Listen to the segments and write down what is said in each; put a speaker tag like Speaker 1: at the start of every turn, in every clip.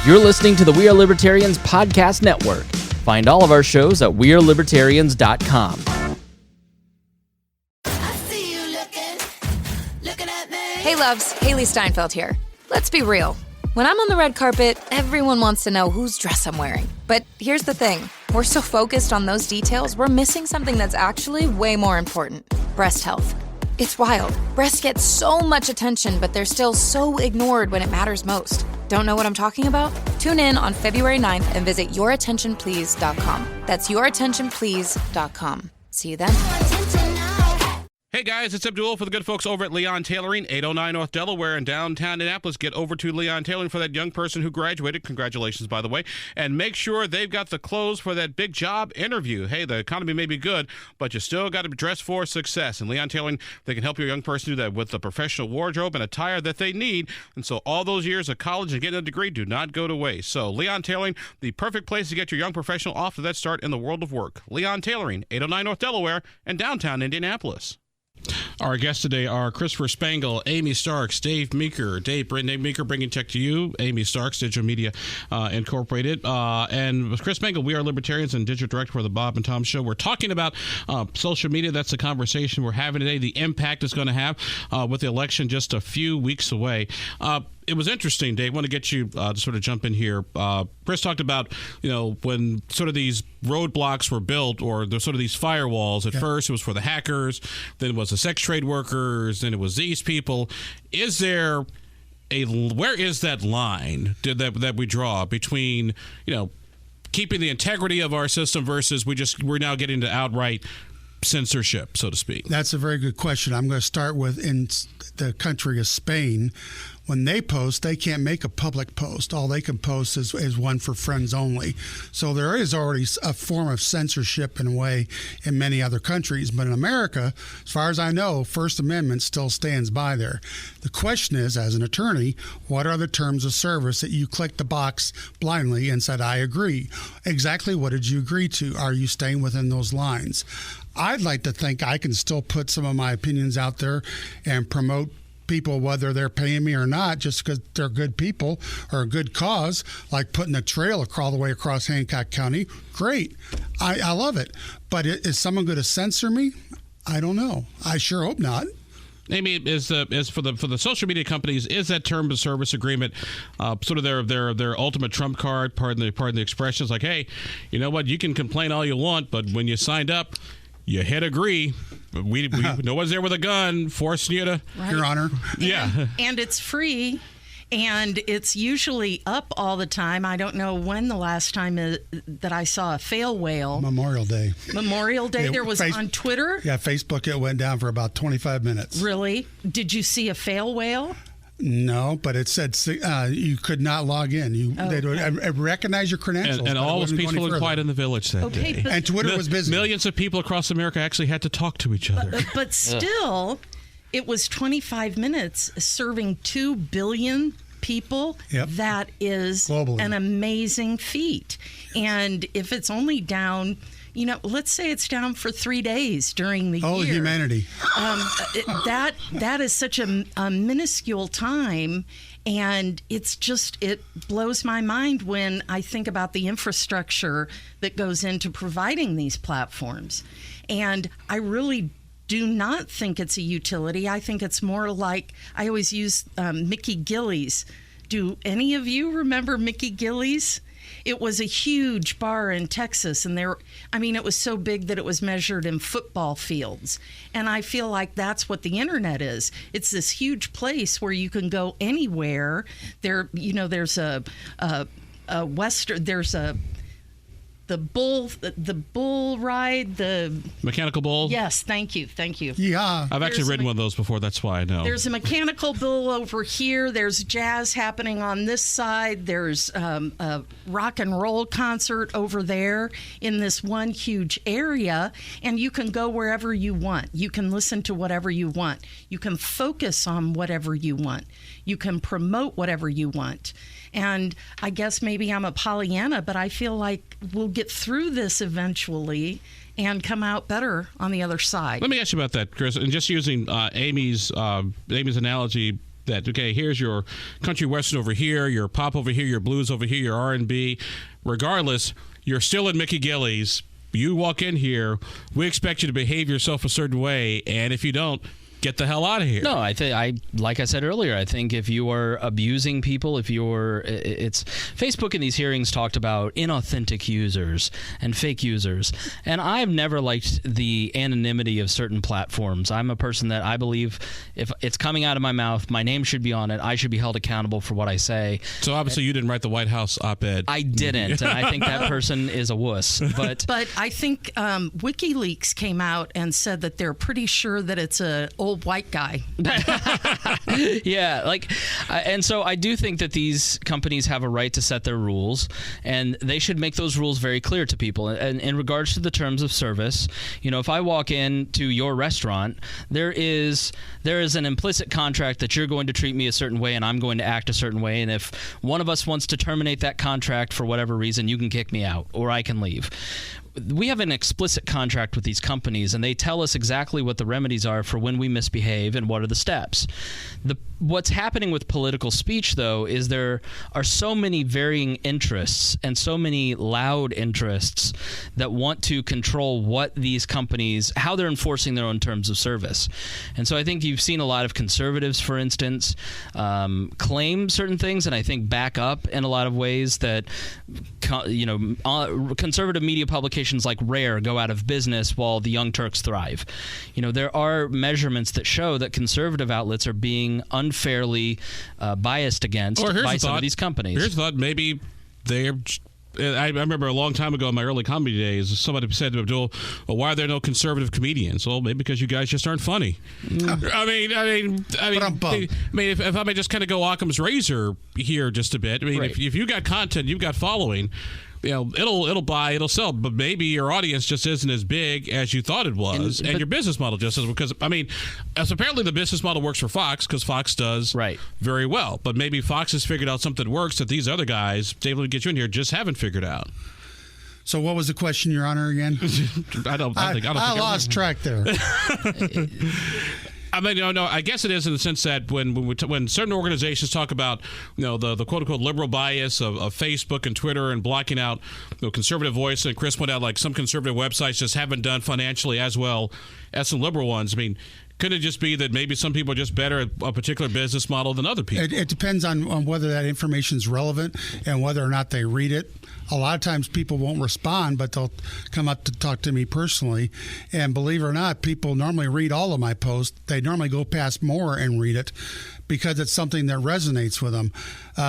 Speaker 1: You're listening to the We Are Libertarians Podcast Network. Find all of our shows at wearelibertarians.com.
Speaker 2: Hey loves, Haley Steinfeld here. Let's be real. When I'm on the red carpet, everyone wants to know whose dress I'm wearing. But here's the thing. We're so focused on those details, we're missing something that's actually way more important. Breast health. It's wild. Breasts get so much attention, but they're still so ignored when it matters most. Don't know what I'm talking about? Tune in on February 9th and visit yourattentionplease.com. That's yourattentionplease.com. See you then.
Speaker 3: Hey guys, it's Abdul for the good folks over at Leon Tailoring, 809 North Delaware in downtown Indianapolis. Get over to Leon Tailoring for that young person who graduated. Congratulations, by the way. And make sure they've got the clothes for that big job interview. Hey, the economy may be good, but you still got to dress for success. And Leon Tailoring, they can help your young person do that with the professional wardrobe and attire that they need. And so all those years of college and getting a degree do not go to waste. So Leon Tailoring, the perfect place to get your young professional off to that start in the world of work. Leon Tailoring, 809 North Delaware and downtown Indianapolis. Our guests today are Christopher Spangle, Amy Starks, Dave Meeker. Dave Meeker bringing tech to you. Amy Starks, Digital Media Incorporated. And Chris Spangle, we are libertarians and digital director for the Bob and Tom Show. We're talking about social media. That's the conversation we're having today, the impact it's going to have with the election just a few weeks away. It was interesting, Dave. I want to get you to sort of jump in here. Chris talked about, when sort of these roadblocks were built or there's sort of these firewalls. At first, it was for the hackers. Then it was the sex trade workers. Then it was these people. Where is that line that we draw between, keeping the integrity of our system versus we're now getting to outright censorship, so to speak?
Speaker 4: That's a very good question. I'm going to start with in the country of Spain. When they post, they can't make a public post. All they can post is one for friends only. So there is already a form of censorship in a way in many other countries. But in America, as far as I know, First Amendment still stands by there. The question is, as an attorney, what are the terms of service that you clicked the box blindly and said, I agree? Exactly what did you agree to? Are you staying within those lines? I'd like to think I can still put some of my opinions out there and promote people, whether they're paying me or not, just because they're good people or a good cause, like putting a trail all the way across Hancock County. Great. I love it. But is someone going to censor me? I don't know. I sure hope not.
Speaker 3: Amy, is for the social media companies, is that term of service agreement sort of their ultimate trump card? Pardon the expression. It's like, hey, you know what? You can complain all you want, but when you signed up, you hit agree. We no one's there with a gun forcing you to.
Speaker 4: Right. Your Honor.
Speaker 3: Yeah.
Speaker 5: And it's free. And it's usually up all the time. I don't know when the last time that I saw a fail whale.
Speaker 4: Memorial Day.
Speaker 5: There was on Twitter?
Speaker 4: Yeah, Facebook, it went down for about 25 minutes.
Speaker 5: Really? Did you see a fail whale?
Speaker 4: No, but it said you could not log in. They would recognize your credentials.
Speaker 3: And all was peaceful and quiet in the village that day.
Speaker 4: And Twitter was busy.
Speaker 3: Millions of people across America actually had to talk to each other.
Speaker 5: But still, it was 25 minutes serving 2 billion people.
Speaker 4: Yep.
Speaker 5: That is globally an amazing feat. And if it's only down, let's say it's down for 3 days during the year.
Speaker 4: Oh, humanity.
Speaker 5: That is such a minuscule time. And it blows my mind when I think about the infrastructure that goes into providing these platforms. And I really do not think it's a utility. I think it's more like, I always use Mickey Gilley's. Do any of you remember Mickey Gilley's? It was a huge bar in Texas, and it was so big that it was measured in football fields. And I feel like that's what the internet is. It's this huge place where you can go anywhere. There's the bull ride, the
Speaker 3: mechanical bull.
Speaker 5: Yes, thank you.
Speaker 4: Yeah,
Speaker 3: I've actually ridden one of those before. That's why I know.
Speaker 5: There's a mechanical bull over here. There's jazz happening on this side. There's a rock and roll concert over there in this one huge area, and you can go wherever you want. You can listen to whatever you want. You can focus on whatever you want. You can promote whatever you want. And I guess maybe I'm a Pollyanna, but I feel like we'll get through this eventually and come out better on the other side.
Speaker 3: Let me ask you about that, Chris. And just using Amy's analogy, that, okay, here's your country western over here, your pop over here, your blues over here, your R&B. Regardless, you're still in Mickey Gilley's. You walk in here, we expect you to behave yourself a certain way, and if you don't, get the hell out of here.
Speaker 1: No, like I said earlier, I think if you are abusing people, it's Facebook in these hearings talked about inauthentic users and fake users, and I've never liked the anonymity of certain platforms. I'm a person that I believe if it's coming out of my mouth, my name should be on it. I should be held accountable for what I say.
Speaker 3: So obviously you didn't write the White House op-ed.
Speaker 1: I didn't, and I think that person is a wuss. But
Speaker 5: I think WikiLeaks came out and said that they're pretty sure that it's a old white guy.
Speaker 1: Yeah, and so I do think that these companies have a right to set their rules, and they should make those rules very clear to people. And in regards to the terms of service, if I walk into your restaurant, there is an implicit contract that you're going to treat me a certain way and I'm going to act a certain way, and if one of us wants to terminate that contract for whatever reason, you can kick me out or I can leave. We have an explicit contract with these companies, and they tell us exactly what the remedies are for when we misbehave and what are the steps. What's happening with political speech, though, is there are so many varying interests and so many loud interests that want to control what these companies, how they're enforcing their own terms of service. And so I think you've seen a lot of conservatives, for instance, claim certain things, and I think back up in a lot of ways that, conservative media publications like Rare go out of business while the Young Turks thrive. There are measurements that show that conservative outlets are being unfairly biased against by some of these companies.
Speaker 3: Here's the thought: maybe they're. I remember a long time ago in my early comedy days, somebody said to Abdul, "Well, why are there no conservative comedians?" Well, maybe because you guys just aren't funny. I mean, if I may just kind of go Occam's razor here just a bit. I mean,
Speaker 1: right.
Speaker 3: if you got content, you've got following. It'll buy, it'll sell, but maybe your audience just isn't as big as you thought it was, and your business model just isn't. Because as apparently the business model works for Fox, because Fox does very well. But maybe Fox has figured out something that works that these other guys, Dave, let me get you in here, just haven't figured out.
Speaker 4: So what was the question, Your Honor, again? I lost track there.
Speaker 3: I guess it is in the sense that when certain organizations talk about the quote unquote liberal bias of Facebook and Twitter and blocking out conservative voice, and Chris pointed out like some conservative websites just haven't done financially as well as some liberal ones. Could it just be that maybe some people are just better at a particular business model than other people?
Speaker 4: It depends on whether that information is relevant and whether or not they read it. A lot of times people won't respond, but they'll come up to talk to me personally. And believe it or not, people normally read all of my posts. They normally go past more and read it because it's something that resonates with them.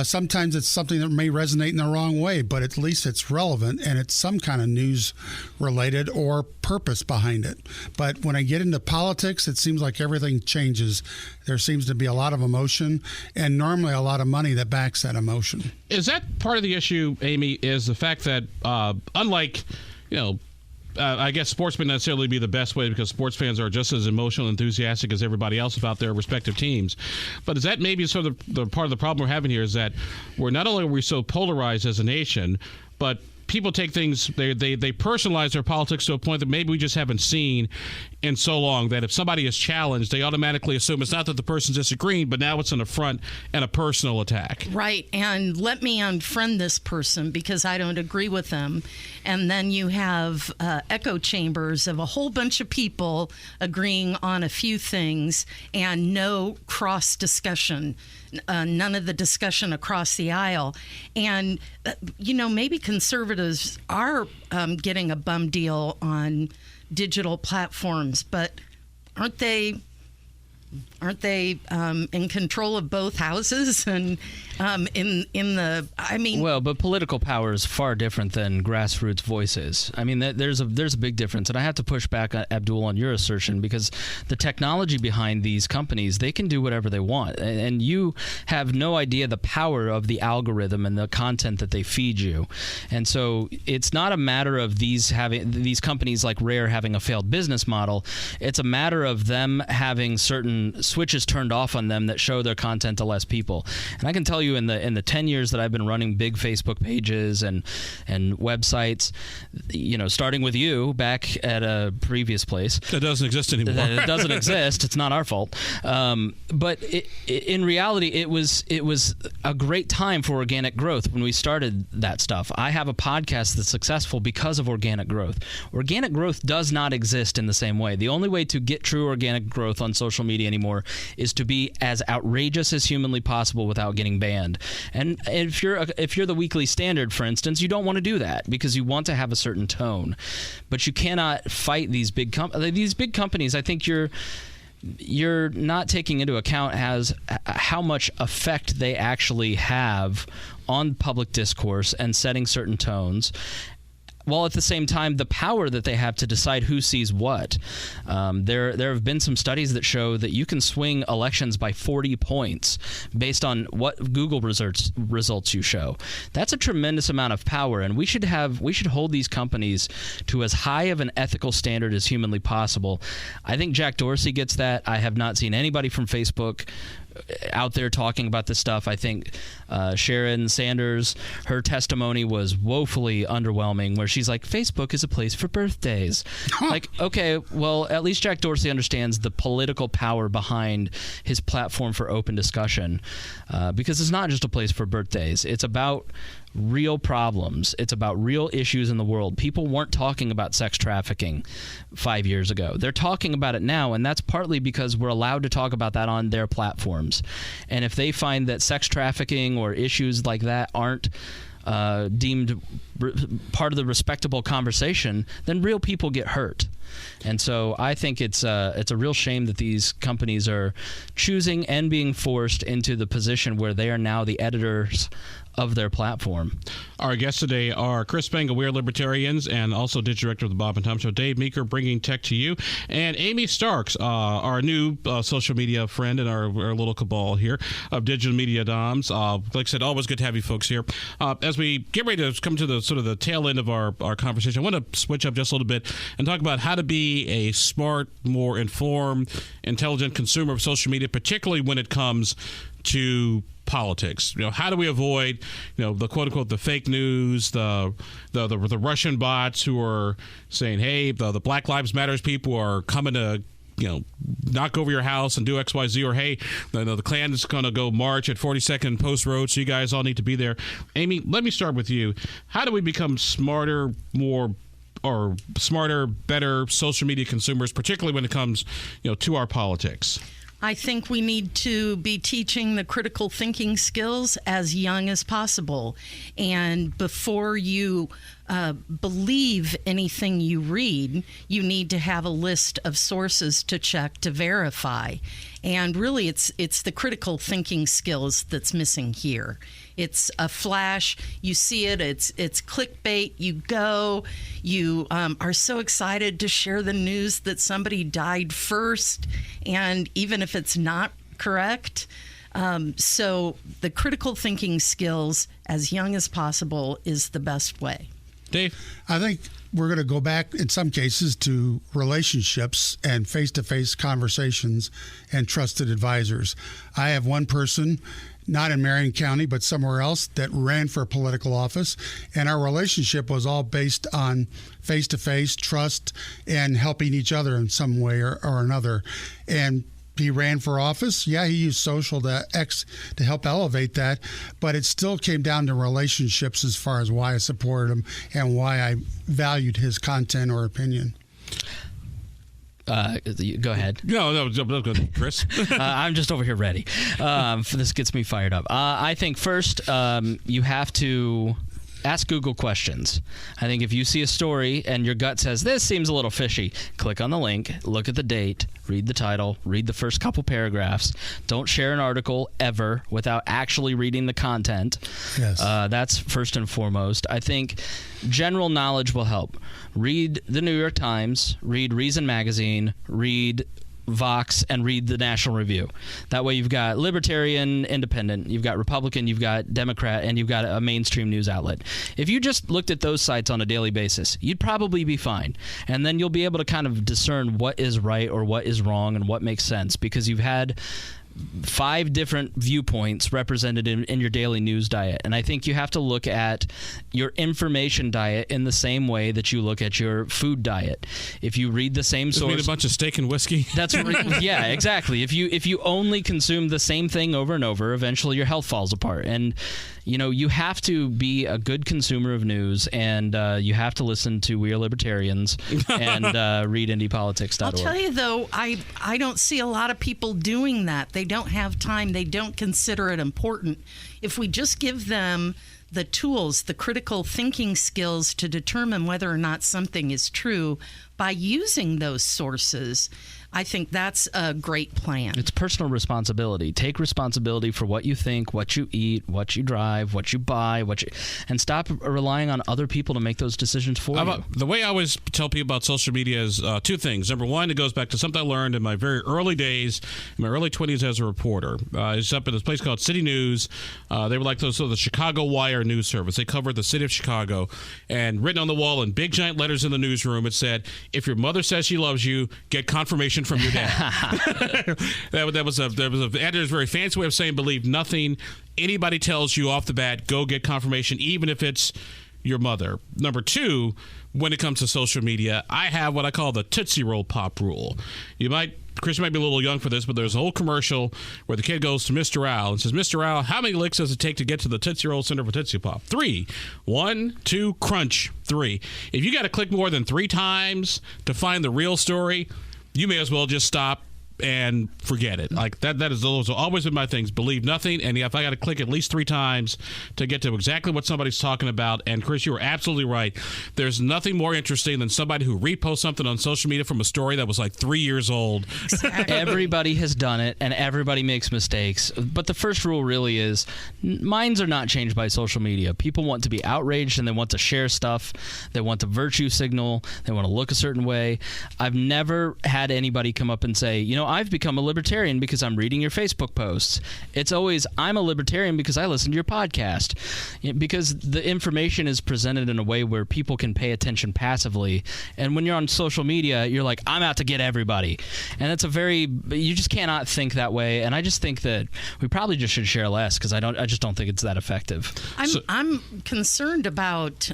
Speaker 4: Sometimes it's something that may resonate in the wrong way, but at least it's relevant and it's some kind of news related or purpose behind it. But when I get into politics, it seems like everything changes. There seems to be a lot of emotion and normally a lot of money that backs that emotion.
Speaker 3: Is that part of the issue, Amy, is the fact that unlike, I guess sports may not necessarily be the best way because sports fans are just as emotional and enthusiastic as everybody else about their respective teams. But is that maybe sort of the part of the problem we're having here is that we're not only are we so polarized as a nation, but people take things, they personalize their politics to a point that maybe we just haven't seen in so long, that if somebody is challenged, they automatically assume it's not that the person's disagreeing, but now it's an affront and a personal attack.
Speaker 5: Right, and let me unfriend this person because I don't agree with them. And then you have echo chambers of a whole bunch of people agreeing on a few things and no cross discussion. None of the discussion across the aisle. And, maybe conservatives are getting a bum deal on digital platforms, but aren't they in control of both houses and well,
Speaker 1: but political power is far different than grassroots voices. There's a big difference, and I have to push back, Abdul, on your assertion because the technology behind these companies, they can do whatever they want, and you have no idea the power of the algorithm and the content that they feed you. And so it's not a matter of these companies like Rare having a failed business model. It's a matter of them having certain switch is turned off on them that show their content to less people. And I can tell you in the 10 years that I've been running big Facebook pages and websites, starting with you back at a previous place.
Speaker 3: That doesn't exist anymore.
Speaker 1: It doesn't exist. It's not our fault. But in reality, it was a great time for organic growth when we started that stuff. I have a podcast that's successful because of organic growth. Organic growth does not exist in the same way. The only way to get true organic growth on social media anymore is to be as outrageous as humanly possible without getting banned. And if you're the Weekly Standard, for instance, you don't want to do that because you want to have a certain tone. But you cannot fight these big companies. I think you're not taking into account how much effect they actually have on public discourse and setting certain tones, while at the same time the power that they have to decide who sees what. There have been some studies that show that you can swing elections by 40 points based on what Google results you show. That's a tremendous amount of power, and we should hold these companies to as high of an ethical standard as humanly possible. I think Jack Dorsey gets that. I have not seen anybody from Facebook out there talking about this stuff. I think Sharon Sanders, her testimony was woefully underwhelming, where she's like, Facebook is a place for birthdays. Like, okay, well, at least Jack Dorsey understands the political power behind his platform for open discussion, because it's not just a place for birthdays. It's about real problems. It's about real issues in the world. People weren't talking about sex trafficking 5 years ago. They're talking about it now, and that's partly because we're allowed to talk about that on their platforms. And if they find that sex trafficking or issues like that aren't deemed part of the respectable conversation, then real people get hurt. And so I think it's a real shame that these companies are choosing and being forced into the position where they are now the editors of their platform.
Speaker 3: Our guests today are Chris Spangle, We Are Libertarians, and also Digital Director of the Bob and Tom Show, Dave Meeker, bringing tech to you, and Amy Starks, our new social media friend and our little cabal here of Digital Media Doms. Like I said, always good to have you folks here. As we get ready to come to the sort of the tail end of our conversation, I want to switch up just a little bit and talk about how to be a smart, more informed, intelligent consumer of social media, particularly when it comes to politics. How do we avoid, the quote unquote the fake news, the Russian bots who are saying, hey, the Black Lives Matters people are coming to knock over your house and do XYZ, or hey, the Klan is going to go march at 42nd Post Road, so you guys all need to be there. Amy, let me start with you. How do we become smarter, better social media consumers, particularly when it comes, to our politics?
Speaker 5: I think we need to be teaching the critical thinking skills as young as possible. And before you believe anything you read, you need to have a list of sources to check to verify. And really, it's the critical thinking skills that's missing here. It's a flash. You see it. It's clickbait. You go. You are so excited to share the news that somebody died first, and even if it's not correct. So the critical thinking skills as young as possible is the best way.
Speaker 3: Dave?
Speaker 4: I think we're going to go back in some cases to relationships and face-to-face conversations and trusted advisors. I have one person, not in Marion County, but somewhere else, that ran for political office, and our relationship was all based on face-to-face trust and helping each other in some way or another. And he ran for office. Yeah, he used social to help elevate that, but it still came down to relationships as far as why I supported him and why I valued his content or opinion.
Speaker 1: Go ahead.
Speaker 3: No, good, Chris.
Speaker 1: I'm just over here ready. This gets me fired up. I think first you have to ask Google questions. I think if you see a story and your gut says, this seems a little fishy, click on the link, look at the date, read the title, read the first couple paragraphs. Don't share an article ever without actually reading the content.
Speaker 4: Yes.
Speaker 1: That's first and foremost. I think general knowledge will help. Read the New York Times, read Reason Magazine, read Vox and read the National Review. That way you've got Libertarian, Independent, you've got Republican, you've got Democrat, and you've got a mainstream news outlet. If you just looked at those sites on a daily basis, you'd probably be fine. And then you'll be able to kind of discern what is right or what is wrong and what makes sense, because you've had 5 different viewpoints represented in your daily news diet. And I think you have to look at your information diet in the same way that you look at your food diet. If you read the same source,
Speaker 3: Just made a bunch of steak and whiskey.
Speaker 1: That's yeah, exactly. If you only consume the same thing over and over, eventually your health falls apart. And you have to be a good consumer of news, and you have to listen to We Are Libertarians and read indiepolitics.org.
Speaker 5: I'll tell you, though, I don't see a lot of people doing that. They don't have time. They don't consider it important. If we just give them the tools, the critical thinking skills to determine whether or not something is true by using those sources, I think that's a great plan.
Speaker 1: It's personal responsibility. Take responsibility for what you think, what you eat, what you drive, what you buy, and stop relying on other people to make those decisions for you.
Speaker 3: The way I always tell people about social media is 2 things. Number one, it goes back to something I learned in my very early days, in my early 20s as a reporter. It's up at this place called City News. They were like the Chicago Wire news service. They covered the city of Chicago, and written on the wall in big giant letters in the newsroom, it said, "If your mother says she loves you, get confirmation from your dad." That was the editor's very fancy way of saying believe nothing anybody tells you off the bat. Go get confirmation, even if it's your mother. Number 2, when it comes to social media, I have what I call the Tootsie Roll Pop rule. Chris might be a little young for this, but there's a whole commercial where the kid goes to Mr. Al and says, "Mr. Al, how many licks does it take to get to the Tootsie Roll Center for Tootsie Pop?" 3. 1, 2, crunch. 3. If you got to click more than 3 times to find the real story, you may as well just stop and forget it. Like those have always been my things. Believe nothing, and if I got to click at least 3 times to get to exactly what somebody's talking about, and Chris, you were absolutely right. There's nothing more interesting than somebody who reposts something on social media from a story that was like 3 years old.
Speaker 5: Exactly.
Speaker 1: Everybody has done it, and everybody makes mistakes. But the first rule really is minds are not changed by social media. People want to be outraged, and they want to share stuff. They want to virtue signal. They want to look a certain way. I've never had anybody come up and say, I've become a libertarian because I'm reading your Facebook posts. It's always, I'm a libertarian because I listen to your podcast. Because the information is presented in a way where people can pay attention passively. And when you're on social media, you're like, I'm out to get everybody. And it's you just cannot think that way. And I just think that we probably just should share less, because I just don't think it's that effective.
Speaker 5: I'm concerned about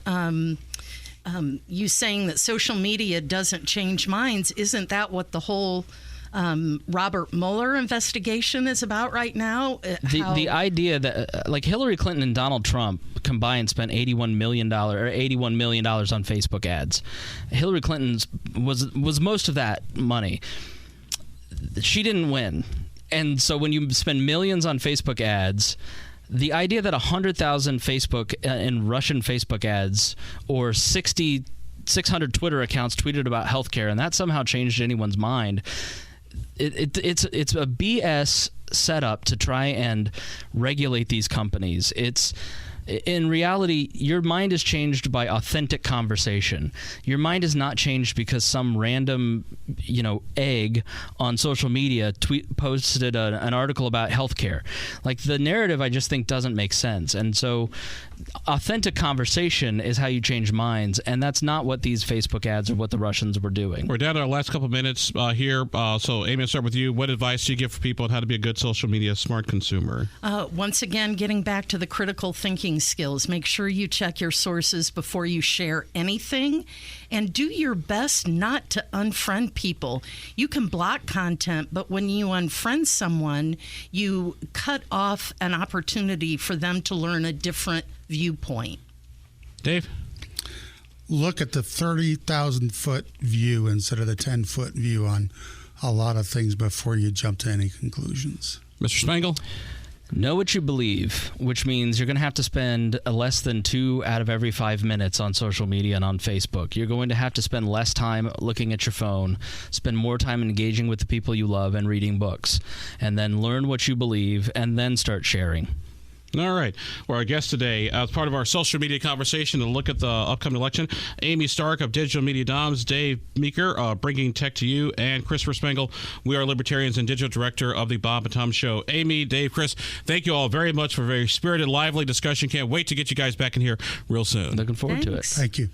Speaker 5: you saying that social media doesn't change minds. Isn't that what the whole Robert Mueller investigation is about right now?
Speaker 1: The idea that like Hillary Clinton and Donald Trump combined spent $81 million on Facebook ads. Hillary Clinton's was most of that money. She didn't win. And so when you spend millions on Facebook ads, the idea that 100,000 Facebook and Russian Facebook ads or 600 Twitter accounts tweeted about healthcare, and that somehow changed anyone's mind. It's a BS setup to try and regulate these companies. In reality, your mind is changed by authentic conversation. Your mind is not changed because some random, egg on social media posted an article about healthcare. Like, the narrative, I just think, doesn't make sense. And so authentic conversation is how you change minds, and that's not what these Facebook ads or what the Russians were doing.
Speaker 3: We're down to our last couple of minutes here. So, Amy, I'll start with you. What advice do you give for people on how to be a good social media smart consumer?
Speaker 5: Once again, getting back to the critical thinking skills. Make sure you check your sources before you share anything, and do your best not to unfriend people. You can block content, but when you unfriend someone, you cut off an opportunity for them to learn a different viewpoint.
Speaker 3: Dave?
Speaker 4: Look at the 30,000-foot view instead of the 10-foot view on a lot of things before you jump to any conclusions.
Speaker 3: Mr. Spangle?
Speaker 1: Know what you believe, which means you're going to have to spend less than 2 out of every 5 minutes on social media and on Facebook. You're going to have to spend less time looking at your phone, spend more time engaging with the people you love and reading books, and then learn what you believe and then start sharing.
Speaker 3: All right. Well, our guest today, as part of our social media conversation to look at the upcoming election, Amy Stark of Digital Media Doms, Dave Meeker, Bringing Tech to You, and Christopher Spangle. We are Libertarians and Digital Director of the Bob and Tom Show. Amy, Dave, Chris, thank you all very much for a very spirited, lively discussion. Can't wait to get you guys back in here real soon.
Speaker 1: Looking forward to it.
Speaker 4: Thank you.